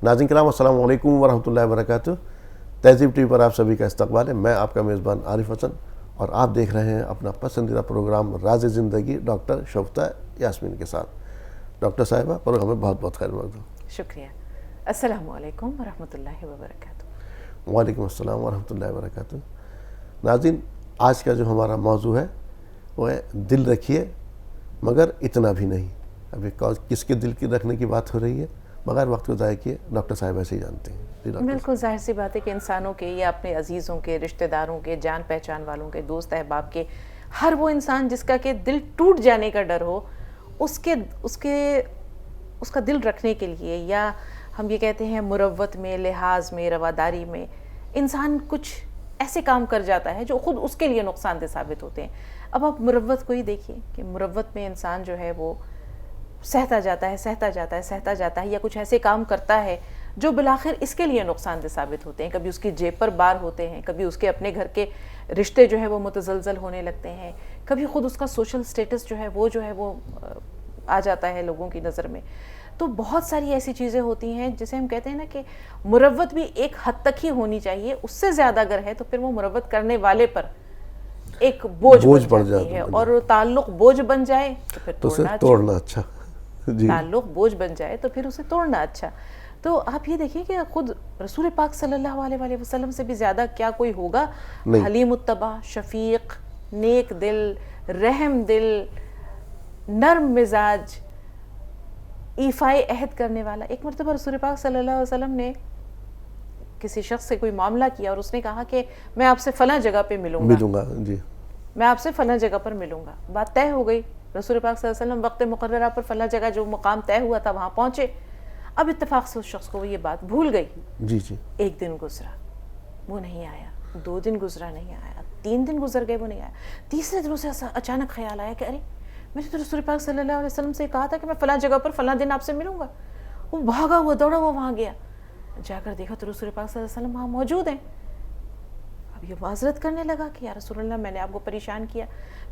ناظرین کرام السلام علیکم ورحمۃ اللہ وبرکاتہ. تہذیب ٹی وی پر آپ سبھی کا استقبال ہے. میں آپ کا میزبان عارف حسن اور آپ دیکھ رہے ہیں اپنا پسندیدہ پروگرام راز زندگی ڈاکٹر شفتہ یاسمین کے ساتھ. ڈاکٹر صاحبہ پروگرام میں بہت بہت خیر مقدم. شکریہ. السلام علیکم ورحمۃ اللہ وبرکاتہ. وعلیکم السلام ورحمۃ اللہ وبرکاتہ. ناظرین آج کا جو ہمارا موضوع ہے وہ ہے دل رکھیے مگر اتنا بھی نہیں. ابھی کس کے دل کی رکھنے کی بات ہو رہی ہے؟ بغیر وقت کو ضائع کیے ڈاکٹر صاحب ایسے ہی جانتے ہیں. بالکل ظاہر سی بات ہے کہ انسانوں کے یا اپنے عزیزوں کے، رشتہ داروں کے، جان پہچان والوں کے، دوست احباب کے، ہر وہ انسان جس کا کہ دل ٹوٹ جانے کا ڈر ہو، اس کا دل رکھنے کے لیے، یا ہم یہ کہتے ہیں مروت میں، لحاظ میں، رواداری میں، انسان کچھ ایسے کام کر جاتا ہے جو خود اس کے لیے نقصان دہ ثابت ہوتے ہیں. اب آپ مروت کو ہی دیکھیے کہ مروت میں انسان جو ہے وہ سہتا جاتا ہے یا کچھ ایسے کام کرتا ہے جو بالآخر اس کے لیے نقصان دہ ثابت ہوتے ہیں. کبھی اس کی جیب پر بار ہوتے ہیں، کبھی اس کے اپنے گھر کے رشتے جو ہے وہ متزلزل ہونے لگتے ہیں، کبھی خود اس کا سوشل سٹیٹس جو ہے وہ آ جاتا ہے لوگوں کی نظر میں. تو بہت ساری ایسی چیزیں ہوتی ہیں جسے ہم کہتے ہیں نا کہ مروت بھی ایک حد تک ہی ہونی چاہیے. اس سے زیادہ اگر ہے تو پھر وہ مروت کرنے والے پر ایک بوجھ بن جاتی ہے. اور تعلق بوجھ بن جائے تو پھر توڑنا اچھا. تعلق بوجھ بن جائے تو پھر اسے توڑنا اچھا. تو آپ یہ دیکھیے کہ خود رسول پاک صلی اللہ علیہ وسلم سے بھی زیادہ کیا کوئی ہوگا حلیم الطبع، شفیق، نیک دل، رحم دل، نرم مزاج، ایفائے عہد کرنے والا. ایک مرتبہ رسول پاک صلی اللہ علیہ وسلم نے کسی شخص سے کوئی معاملہ کیا اور اس نے کہا کہ میں آپ سے فلاں جگہ پہ ملوں گا جی، میں آپ سے فلاں جگہ پر ملوں گا. بات طے ہو گئی. رسول پاک صلی اللہ علیہ وسلم وقت مقررہ پر فلاں جگہ جو مقام طے ہوا تھا وہاں پہنچے. اب اتفاق سے اس شخص کو وہ یہ بات بھول گئی. جی. ایک دن گزرا وہ نہیں آیا، 2 دن گزرا نہیں آیا، 3 دن گزر گئے وہ نہیں آیا. تیسرے دن اسے اچانک خیال آیا کہ ارے میں نے تو رسول پاک صلی اللہ علیہ وسلم سے کہا تھا کہ میں فلاں جگہ پر فلاں دن آپ سے ملوں گا. وہ بھاگا ہوا دوڑا ہوا وہاں گیا. جا کر دیکھا تو رسول پاک صلی اللہ علیہ وسلم وہاں موجود ہیں. اب یہ معذرت کرنے لگا کہ یا رسول اللہ میں نے آپ کو پریشان کیا،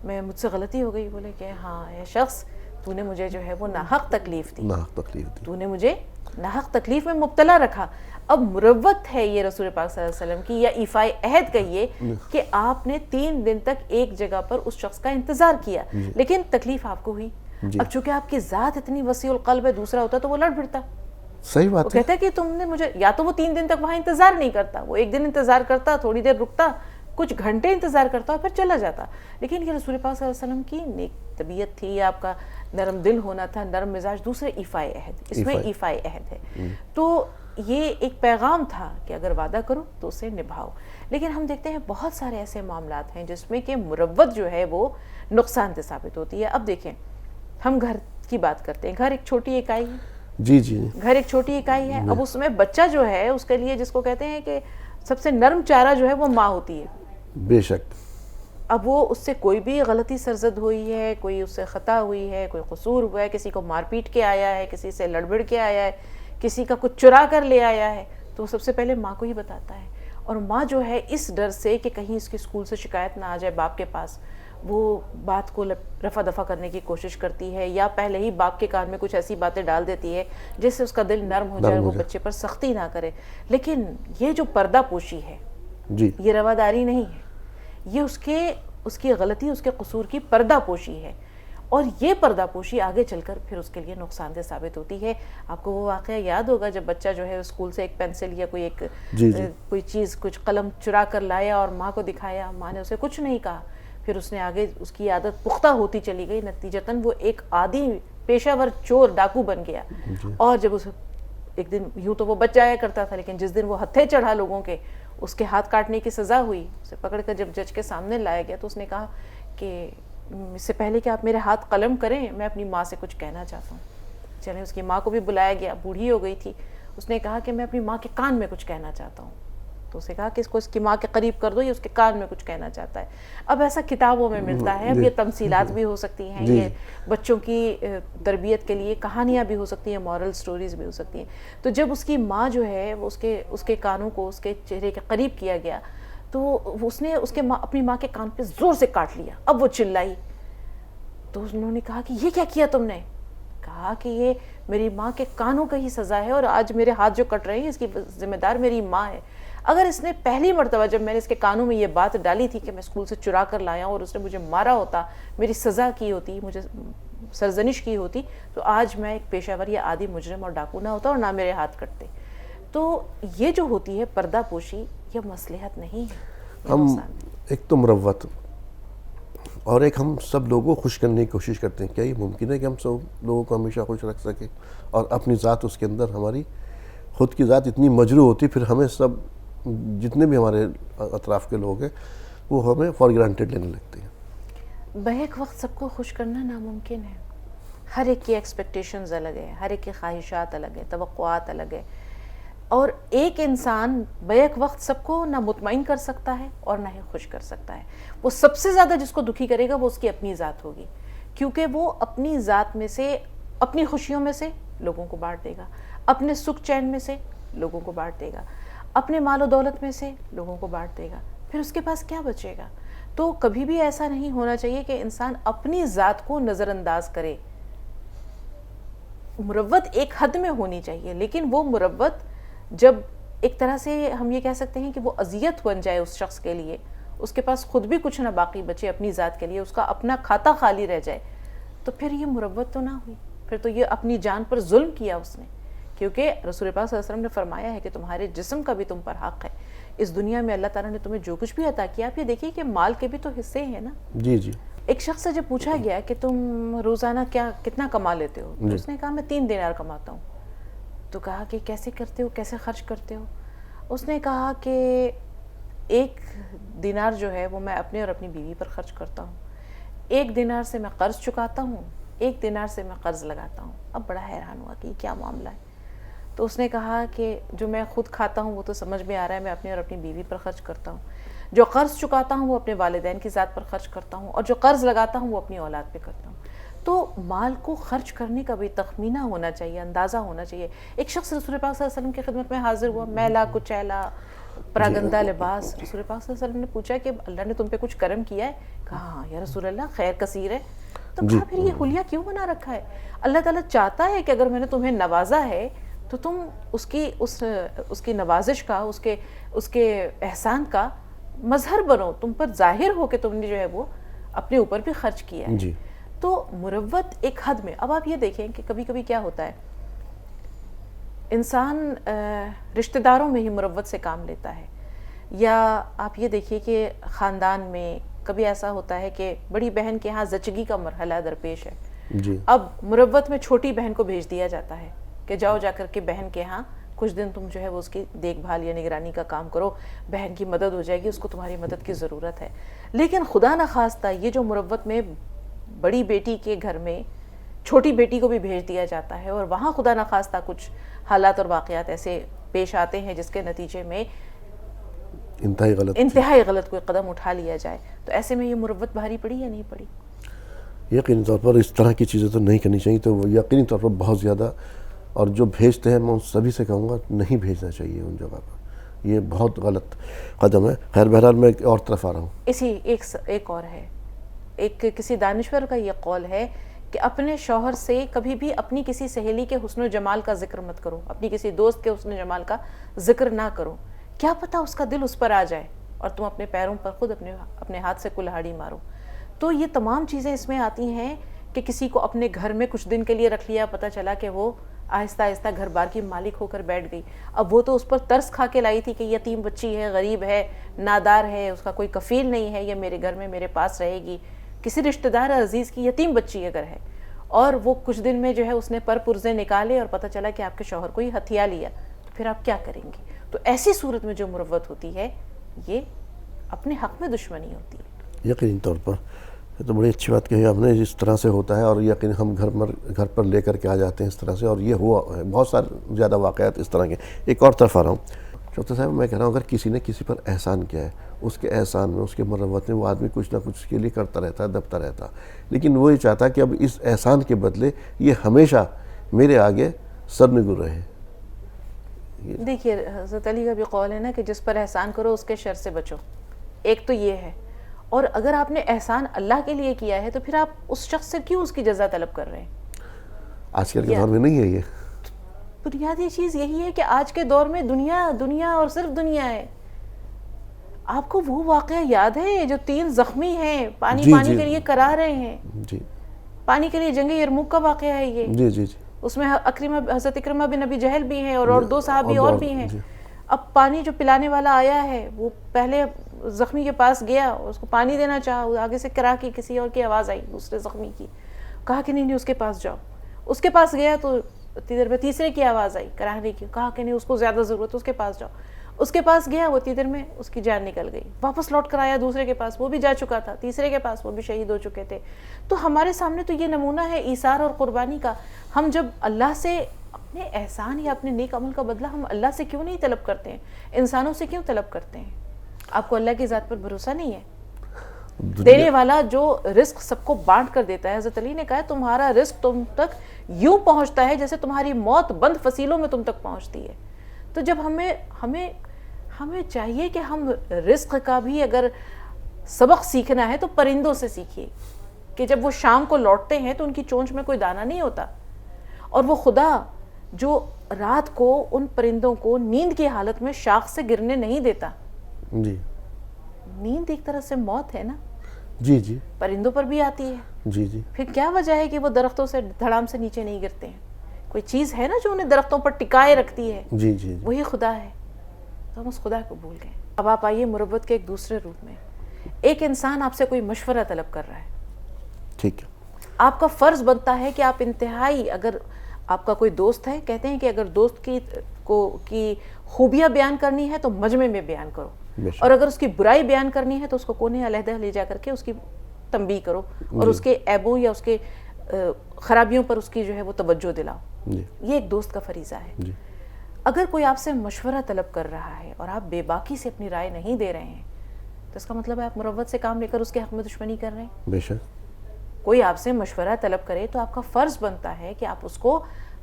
مجھ سے غلطی ہو گئی. بولے کہ ہاں اے شخص تو نے مجھے جو ہے وہ ناحق تکلیف دی، تو نے مجھے ناحق تکلیف میں مبتلا رکھا. اب مروت ہے یہ رسول پاک صلی اللہ علیہ وسلم کی، یا ایفائے عہد کہیے کہ آپ نے 3 دن تک ایک جگہ پر اس شخص کا انتظار کیا لیکن تکلیف آپ کو ہوئی. اب چونکہ آپ کی ذات اتنی وسیع القلب ہے، دوسرا ہوتا تو وہ لڑ پھرتا. صحیح بات ہے. وہ کہتا ہے کہ تم نے مجھے، یا تو وہ 3 دن تک وہاں انتظار نہیں کرتا، وہ 1 دن انتظار کرتا، تھوڑی دیر رکتا، کچھ گھنٹے انتظار کرتا اور پھر چلا جاتا. لیکن یہ رسول پاک صلی اللہ علیہ وسلم کی نیک طبیعت تھی، آپ کا نرم دل ہونا تھا، نرم مزاج. دوسرے ایفائے عہد، اس میں ایفائے عہد ہے. تو یہ ایک پیغام تھا کہ اگر وعدہ کرو تو اسے نبھاؤ. لیکن ہم دیکھتے ہیں بہت سارے ایسے معاملات ہیں جس میں کہ مروت جو ہے وہ نقصان دہ ثابت ہوتی ہے. اب دیکھیں ہم گھر کی بات کرتے ہیں. گھر ایک چھوٹی اکائی ہے. جی. گھر ایک چھوٹی اکائی ہے. اب اس میں بچہ جو ہے اس کے لیے جس کو کہتے ہیں کہ سب سے نرم چارہ جو ہے وہ ماں ہوتی ہے. بے شک. اب وہ اس سے کوئی بھی غلطی سرزد ہوئی ہے، کوئی اس سے خطا ہوئی ہے، کوئی قصور ہوا ہے، کسی کو مار پیٹ کے آیا ہے، کسی سے لڑ بڑ کے آیا ہے، کسی کا کچھ چرا کر لے آیا ہے، تو وہ سب سے پہلے ماں کو ہی بتاتا ہے. اور ماں جو ہے اس ڈر سے کہ کہیں اس کے اسکول سے شکایت نہ آ جائے باپ کے پاس، وہ بات کو رفع دفع کرنے کی کوشش کرتی ہے، یا پہلے ہی باپ کے کان میں کچھ ایسی باتیں ڈال دیتی ہے جس سے اس کا دل نرم ہو جائے، وہ بچے پر سختی نہ کرے. لیکن یہ جو پردہ پوشی ہے یہ رواداری نہیں ہے، یہ اس کی غلطی، اس کے قصور کی پردہ پوشی ہے. اور یہ پردہ پوشی آگے چل کر پھر اس کے لیے نقصان دہ ثابت ہوتی ہے. آپ کو وہ واقعہ یاد ہوگا جب بچہ جو ہے اسکول سے ایک پینسل یا کوئی چیز، کچھ قلم چرا کر لایا اور ماں کو دکھایا، ماں نے اسے کچھ نہیں کہا. پھر اس نے آگے اس کی عادت پختہ ہوتی چلی گئی، نتیجتاً وہ ایک عادی پیشہ ور چور ڈاکو بن گیا. اور جب اسے ایک دن، یوں تو وہ بچ جایا کرتا تھا، لیکن جس دن وہ ہتھے چڑھا لوگوں کے، اس کے ہاتھ کاٹنے کی سزا ہوئی، اسے پکڑ کر جب جج کے سامنے لایا گیا تو اس نے کہا کہ اس سے پہلے کہ آپ میرے ہاتھ قلم کریں میں اپنی ماں سے کچھ کہنا چاہتا ہوں. چلے اس کی ماں کو بھی بلایا گیا، بوڑھی ہو گئی تھی. اس نے کہا کہ میں اپنی ماں کے کان میں کچھ کہنا چاہتا ہوں. تو اسے کہا کہ اس کو اس کی ماں کے قریب کر دو، یہ اس کے کان میں کچھ کہنا چاہتا ہے. اب ایسا کتابوں میں ملتا ہے. اب یہ تمثیلات بھی ہو سکتی ہیں، یہ بچوں کی تربیت کے لیے کہانیاں بھی ہو سکتی ہیں، مورل سٹوریز بھی ہو سکتی ہیں. تو جب اس کی ماں جو ہے وہ اس کے کانوں کو اس کے چہرے کے قریب کیا گیا تو اس نے اپنی ماں کے کان پہ زور سے کاٹ لیا. اب وہ چلائی تو انہوں نے کہا کہ یہ کیا کیا تم نے؟ کہا کہ یہ میری ماں کے کانوں کا ہی سزا ہے، اور آج میرے ہاتھ جو کٹ رہے ہیں اس کی ذمہ دار میری ماں ہے۔ اگر اس نے پہلی مرتبہ جب میں نے اس کے کانوں میں یہ بات ڈالی تھی کہ میں اسکول سے چرا کر لایا ہوں اور اس نے مجھے مارا ہوتا، میری سزا کی ہوتی، مجھے سرزنش کی ہوتی، تو آج میں ایک پیشہ ور یا عادی مجرم اور ڈاکو نہ ہوتا اور نہ میرے ہاتھ کٹتے۔ تو یہ جو ہوتی ہے پردہ پوشی، یہ مصلحت نہیں ہے، یہ ہم نقصان ہے۔ ایک تو مروت، اور ایک ہم سب لوگوں کو خوش کرنے کی کوشش کرتے ہیں۔ کیا یہ ممکن ہے کہ ہم سب لوگوں کو ہمیشہ خوش رکھ سکیں؟ اور اپنی ذات اس کے اندر، ہماری خود کی ذات اتنی مجروح ہوتی، پھر ہمیں سب جتنے بھی ہمارے اطراف کے لوگ ہیں وہ ہمیں فار گرانٹیڈ لینے لگتے ہیں۔ بیک وقت سب کو خوش کرنا ناممکن ہے۔ ہر ایک کی ایکسپیکٹیشنز الگ ہے، ہر ایک کی خواہشات الگ ہیں، توقعات الگ ہے، اور ایک انسان بیک وقت سب کو نہ مطمئن کر سکتا ہے اور نہ ہی خوش کر سکتا ہے۔ وہ سب سے زیادہ جس کو دکھی کرے گا وہ اس کی اپنی ذات ہوگی، کیونکہ وہ اپنی ذات میں سے، اپنی خوشیوں میں سے لوگوں کو بانٹ دے گا، اپنے سکھ چین میں سے لوگوں کو بانٹ دے گا، اپنے مال و دولت میں سے لوگوں کو بانٹ دے گا، پھر اس کے پاس کیا بچے گا؟ تو کبھی بھی ایسا نہیں ہونا چاہیے کہ انسان اپنی ذات کو نظر انداز کرے۔ مروت ایک حد میں ہونی چاہیے، لیکن وہ مروت جب ایک طرح سے ہم یہ کہہ سکتے ہیں کہ وہ اذیت بن جائے اس شخص کے لیے، اس کے پاس خود بھی کچھ نہ باقی بچے اپنی ذات کے لیے، اس کا اپنا کھاتا خالی رہ جائے، تو پھر یہ مروت تو نہ ہوئی، پھر تو یہ اپنی جان پر ظلم کیا اس نے۔ کیونکہ رسول پاک صلی اللہ علیہ وسلم نے فرمایا ہے کہ تمہارے جسم کا بھی تم پر حق ہے۔ اس دنیا میں اللہ تعالیٰ نے تمہیں جو کچھ بھی عطا کیا، آپ یہ دیکھیے کہ مال کے بھی تو حصے ہیں نا۔ جی جی۔ ایک شخص سے جب پوچھا گیا کہ تم روزانہ کتنا کما لیتے ہو، تو اس نے کہا میں 3 دینار کماتا ہوں۔ تو کہا کہ کیسے کرتے ہو، کیسے خرچ کرتے ہو؟ اس نے کہا کہ 1 دینار جو ہے وہ میں اپنے اور اپنی بیوی پر خرچ کرتا ہوں، 1 دینار سے میں قرض چکاتا ہوں، 1 دینار سے میں قرض لگاتا ہوں۔ اب بڑا حیران ہوا کہ یہ کیا معاملہ ہے؟ تو اس نے کہا کہ جو میں خود کھاتا ہوں وہ تو سمجھ میں آ رہا ہے، میں اپنے اور اپنی بیوی پر خرچ کرتا ہوں، جو قرض چکاتا ہوں وہ اپنے والدین کی ذات پر خرچ کرتا ہوں، اور جو قرض لگاتا ہوں وہ اپنی اولاد پہ کرتا ہوں۔ تو مال کو خرچ کرنے کا بھی تخمینہ ہونا چاہیے، اندازہ ہونا چاہیے۔ ایک شخص رسول پاک صلی اللہ علیہ وسلم کی خدمت میں حاضر ہوا، میلا کچیلا، پراگندہ لباس۔ رسول پاک صلی اللہ علیہ وسلم نے پوچھا کہ اللہ نے تم پہ کچھ کرم کیا ہے؟ کہا ہاں یا رسول اللہ، خیر کثیر ہے۔ تو کہا پھر یہ حلیہ کیوں بنا رکھا ہے؟ اللہ تعالیٰ چاہتا ہے کہ اگر میں نے تمہیں نوازا ہے تو تم اس کی نوازش کا، اس کے احسان کا مظہر بنو، تم پر ظاہر ہو کہ تم نے جو ہے وہ اپنے اوپر بھی خرچ کیا ہے۔ تو مروت ایک حد میں۔ اب آپ یہ دیکھیں کہ کبھی کبھی کیا ہوتا ہے، انسان رشتہ داروں میں ہی مروت سے کام لیتا ہے، یا آپ یہ دیکھیے کہ خاندان میں کبھی ایسا ہوتا ہے کہ بڑی بہن کے ہاں زچگی کا مرحلہ درپیش ہے، اب مروت میں چھوٹی بہن کو بھیج دیا جاتا ہے کہ جاؤ جا کر کے بہن کے ہاں کچھ دن تم جو ہے وہ اس کی دیکھ بھال یا نگرانی کا کام کرو، بہن کی مدد ہو جائے گی، اس کو تمہاری مدد کی ضرورت ہے۔ لیکن خدا نخواستہ یہ جو مروت میں بڑی بیٹی کے گھر میں چھوٹی بیٹی کو بھی بھیج دیا جاتا ہے، اور وہاں خدا نخواستہ کچھ حالات اور واقعات ایسے پیش آتے ہیں جس کے نتیجے میں انتہائی غلط کوئی قدم اٹھا لیا جائے، تو ایسے میں یہ مروت بھاری پڑی یا نہیں پڑی؟ یقینی طور پر اس طرح کی چیزیں تو نہیں کرنی چاہیے، تو یقینی طور پر بہت زیادہ، اور جو بھیجتے ہیں میں ان سبھی سے کہوں گا نہیں بھیجنا چاہیے ان جگہ پر، یہ بہت غلط قدم ہے۔ خیر بہرحال میں ایک اور طرف آ رہا ہوں، اسی ایک اور ہے، ایک کسی دانشور کا یہ قول ہے کہ اپنے شوہر سے کبھی بھی اپنی کسی سہیلی کے حسن و جمال کا ذکر مت کرو، اپنی کسی دوست کے حسن و جمال کا ذکر نہ کرو، کیا پتہ اس کا دل اس پر آ جائے اور تم اپنے پیروں پر خود اپنے ہاتھ سے کلہاڑی مارو۔ تو یہ تمام چیزیں اس میں آتی ہیں کہ کسی کو اپنے گھر میں کچھ دن کے لیے رکھ لیا، پتہ چلا کہ وہ آہستہ آہستہ گھر بار کی مالک ہو کر بیٹھ گئی، اب وہ تو اس پر ترس کھا کے لائی تھی کہ یتیم بچی ہے، غریب ہے، نادار ہے، اس کا کوئی کفیل نہیں ہے، یہ میرے گھر میں میرے پاس رہے گی، کسی رشتہ دار عزیز کی یتیم بچی اگر ہے، اور وہ کچھ دن میں جو ہے اس نے پر پرزے نکالے اور پتہ چلا کہ آپ کے شوہر کو ہی ہتھیا لیا، تو پھر آپ کیا کریں گے؟ تو ایسی صورت میں جو مروت ہوتی ہے یہ اپنے حق میں دشمنی ہوتی ہے۔ یقینی طور پر یہ تو بڑی اچھی بات کہی آپ نے، اس طرح سے ہوتا ہے، اور یقین ہم گھر پر لے کر کے آ جاتے ہیں اس طرح سے، اور یہ ہوا ہے بہت سارے زیادہ واقعات اس طرح کے۔ ایک اور طرف آ رہا ہوں چوتھا صاحب، میں کہہ رہا ہوں اگر کسی نے کسی پر احسان کیا ہے، اس کے احسان میں، اس کے مروت میں وہ آدمی کچھ نہ کچھ کے لیے کرتا رہتا ہے، دبتا رہتا، لیکن وہ یہ چاہتا کہ اب اس احسان کے بدلے یہ ہمیشہ میرے آگے سرنگوں رہے۔ دیکھیے حضرت علی کا بھی قول ہے نا کہ جس پر احسان کرو اس کے شر سے بچو، ایک تو یہ ہے، اور اگر آپ نے احسان اللہ کے لیے کیا ہے تو پھر آپ اس شخص سے کیوں اس کی جزا طلب کر رہے ہیں؟ آج کل کے دور میں نہیں ہے یہ. بنیادی چیز یہی ہے کہ آج کے دور میں دنیا اور صرف دنیا ہے. آپ کو وہ واقعہ یاد ہے جو 3 زخمی ہیں پانی کے لیے کرا رہے ہیں؟ جی پانی کے لیے جنگ یرموک کا واقعہ ہے یہ. جی جی جی. اس میں حضرت اکرمہ بن ابی جہل بھی ہیں اور 2 صحابی اور بھی ہیں. اب پانی جو پلانے والا آیا ہے وہ پہلے زخمی کے پاس گیا, اس کو پانی دینا چاہا, آگے سے کرا کی کسی اور کی آواز آئی دوسرے زخمی کی, کہا کہ نہیں اس کے پاس جاؤ. اس کے پاس گیا تو دیر میں تیسرے کی آواز آئی کرانے کی, کہا کہ نہیں اس کو زیادہ ضرورت ہے, اس کے پاس جاؤ. اس کے پاس گیا, وہ اتنی دیر میں اس کی جان نکل گئی. واپس لوٹ کر آیا دوسرے کے پاس, وہ بھی جا چکا تھا. تیسرے کے پاس, وہ بھی شہید ہو چکے تھے. تو ہمارے سامنے تو یہ نمونہ ہے ایثار اور قربانی کا. ہم جب اللہ سے اپنے احسان یا اپنے نیک عمل کا بدلہ ہم اللہ سے کیوں نہیں طلب کرتے ہیں, انسانوں سے کیوں طلب کرتے ہیں؟ آپ کو اللہ کی ذات پر بھروسہ نہیں ہے؟ دینے والا جو رزق سب کو بانٹ کر دیتا ہے, حضرت علی نے کہا تمہارا رزق تم تک یوں پہنچتا ہے جیسے تمہاری موت بند فصیلوں میں تم تک پہنچتی ہے. تو جب ہمیں چاہیے کہ ہم رزق کا بھی اگر سبق سیکھنا ہے تو پرندوں سے سیکھیے کہ جب وہ شام کو لوٹتے ہیں تو ان کی چونچ میں کوئی دانہ نہیں ہوتا, اور وہ خدا جو رات کو ان پرندوں کو نیند کی حالت میں شاخ سے گرنے نہیں دیتا. جی نیند ایک طرح سے موت ہے نا. جی جی. پرندوں پر بھی آتی ہے. جی جی. پھر کیا وجہ ہے کہ وہ درختوں سے دھڑام سے نیچے نہیں گرتے ہیں؟ کوئی چیز ہے نا جو انہیں درختوں پر ٹکائے رکھتی ہے. جی جی. وہی خدا ہے. تو ہم اس خدا کو بھول گئے. اب آپ آئیے مروت کے ایک دوسرے روپ میں. ایک انسان آپ سے کوئی مشورہ طلب کر رہا ہے, ٹھیک ہے, آپ کا فرض بنتا ہے کہ آپ انتہائی, اگر آپ کا کوئی دوست ہے, کہتے ہیں کہ اگر دوست کی خوبیاں بیان کرنی ہے تو مجمع میں بیان کرو, اور اگر اس کی برائی بیان کرنی ہے تو اس کو کونے علیحدہ لے جا کر کے اس کی تنبیہ کرو اور اس کے عیبوں یا اس کے خرابیوں پر اس کی جو ہے وہ توجہ دلاؤ. یہ ایک دوست کا فریضہ ہے. اگر کوئی آپ سے مشورہ طلب کر رہا ہے اور آپ بے باکی سے اپنی رائے نہیں دے رہے ہیں تو اس کا مطلب ہے آپ مروت سے کام لے کر اس کے حق میں دشمنی کر رہے ہیں. بے شک. کوئی آپ سے مشورہ طلب کرے تو آپ کا فرض بنتا ہے کہ آپ اس کو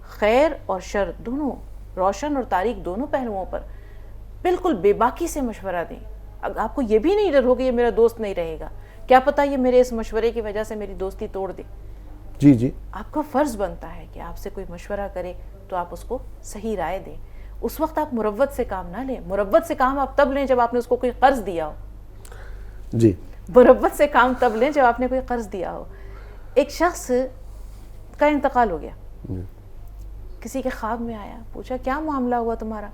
خیر اور شر دونوں, روشن اور تاریک دونوں پہلوؤں پر بالکل بے باکی سے مشورہ دیں. آپ کو یہ بھی نہیں ڈر ہو کہ یہ میرا دوست نہیں رہے گا, کیا پتہ یہ میرے اس مشورے کی وجہ سے میری دوستی توڑ دے. جی جی. آپ کا فرض بنتا ہے کہ آپ سے کوئی مشورہ کرے تو آپ اس کو صحیح رائے دیں. اس وقت آپ مروت سے کام نہ لیں. مروت سے کام آپ تب لیں جب آپ نے اس کو کوئی قرض دیا ہو. جی. مروت سے کام تب لیں جب آپ نے کوئی قرض دیا ہو. ایک شخص کا انتقال ہو گیا, کسی کے خواب میں آیا, پوچھا کیا معاملہ ہوا تمہارا؟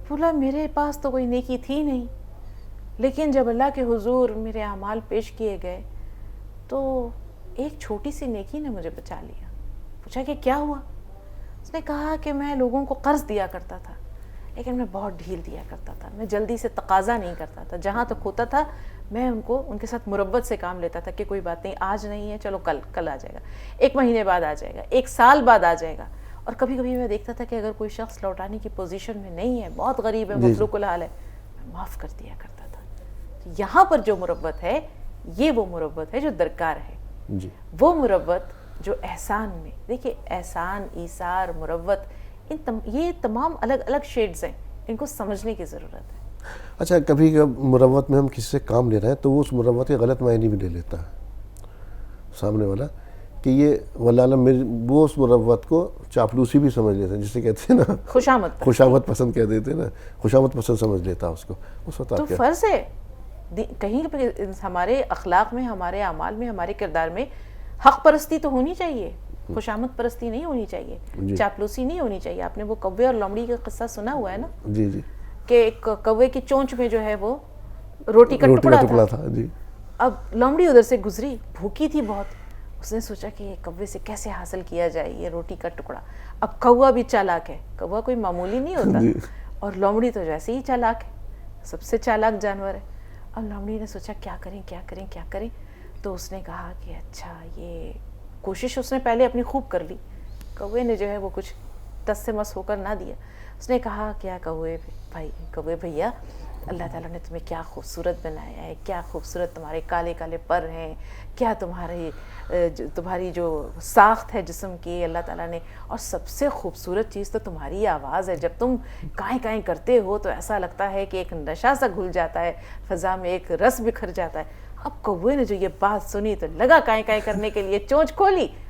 بولا میرے پاس تو کوئی نیکی تھی نہیں, لیکن جب اللہ کے حضور میرے اعمال پیش کیے گئے تو ایک چھوٹی سی نیکی نے مجھے بچا لیا. پوچھا کہ کیا ہوا؟ اس نے کہا کہ میں لوگوں کو قرض دیا کرتا تھا, لیکن میں بہت ڈھیل دیا کرتا تھا, میں جلدی سے تقاضا نہیں کرتا تھا. جہاں تک ہوتا تھا میں ان کے ساتھ مروت سے کام لیتا تھا کہ کوئی بات نہیں, آج نہیں ہے, چلو کل آ جائے گا, 1 مہینے بعد آ جائے گا, 1 سال بعد آ جائے گا. اور کبھی کبھی میں دیکھتا تھا کہ اگر کوئی شخص لوٹانے کی پوزیشن میں نہیں ہے, بہت غریب ہے, مفلوک الحال ہے, میں معاف کر دیا کرتا تھا. یہاں پر جو مروت ہے یہ وہ مروت ہے جو درکار ہے. جی. وہ مروت جو احسان میں, دیکھیے احسان, ایثار, مروت, یہ تمام الگ الگ شیڈز ہیں, ان کو سمجھنے کی ضرورت ہے. اچھا, کبھی مروت میں ہم کسی سے کام لے رہے ہیں تو وہ اس مروت کے غلط معنی بھی لے لیتا ہے سامنے والا, کہ یہ واللہ عالم وہ اس مروت کو چاپلوسی بھی سمجھ لیتے ہیں, جسے کہتے ہیں نا خوشامد پسند کہہ دیتے ہیں نا, خوشامد پسند سمجھ لیتا اس کو. اس وقت تو فرض ہے کہیں ہمارے اخلاق میں, ہمارے اعمال میں, ہمارے کردار میں حق پرستی تو ہونی چاہیے, خوشامد پرستی نہیں ہونی چاہیے, چاپلوسی نہیں ہونی چاہیے. آپ نے وہ کوے اور لومڑی کا قصہ سنا ہوا ہے نا؟ جی جی. کہ ایک کوے کی چونچ میں جو ہے وہ روٹی کا ٹکڑا تھا. جی. اب لومڑی ادھر سے گزری, بھوکی تھی بہت, اس نے سوچا کہ یہ کوے سے کیسے حاصل کیا جائے یہ روٹی کا ٹکڑا. اب کوا بھی چالاک ہے, کوا کوئی معمولی نہیں ہوتا, اور لومڑی تو ویسے ہی چالاک ہے, سب سے چالاک جانور ہے. اب لومڑی نے سوچا کیا کریں, تو اس نے کہا کہ اچھا یہ کوشش اس نے پہلے اپنی خوب کر لی, کوے نے جو ہے وہ کچھ ٹس سے مس ہو کر نہ دیا. اس نے کہا کیا کوے بھیا, اللہ تعالیٰ نے تمہیں کیا خوبصورت بنایا ہے, کیا خوبصورت تمہارے کالے کالے پر ہیں, کیا تمہاری جو ساخت ہے جسم کی اللہ تعالیٰ نے, اور سب سے خوبصورت چیز تو تمہاری آواز ہے. جب تم کائیں کائیں کرتے ہو تو ایسا لگتا ہے کہ ایک نشہ سا گھل جاتا ہے, فضا میں ایک رس بکھر جاتا ہے. اب کوے نے جو یہ بات سنی تو لگا کائیں کائیں کرنے کے لیے, چونچ کھولی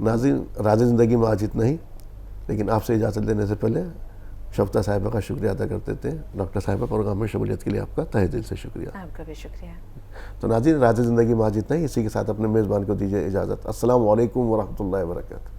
ناظرین راز زندگی میں آج اتنا ہی، لیکن آپ سے اجازت لینے سے پہلے شفتہ صاحبہ کا شکریہ ادا کرتے تھے. ڈاکٹر صاحبہ پروگرام میں شمولیت کے لیے آپ کا تہہ دل سے شکریہ. آپ کا بھی شکریہ. تو ناظرین راز زندگی میں آج اتنا ہی. اسی کے ساتھ اپنے میزبان کو دیجیے اجازت. السلام علیکم ورحمۃ اللہ وبرکاتہ.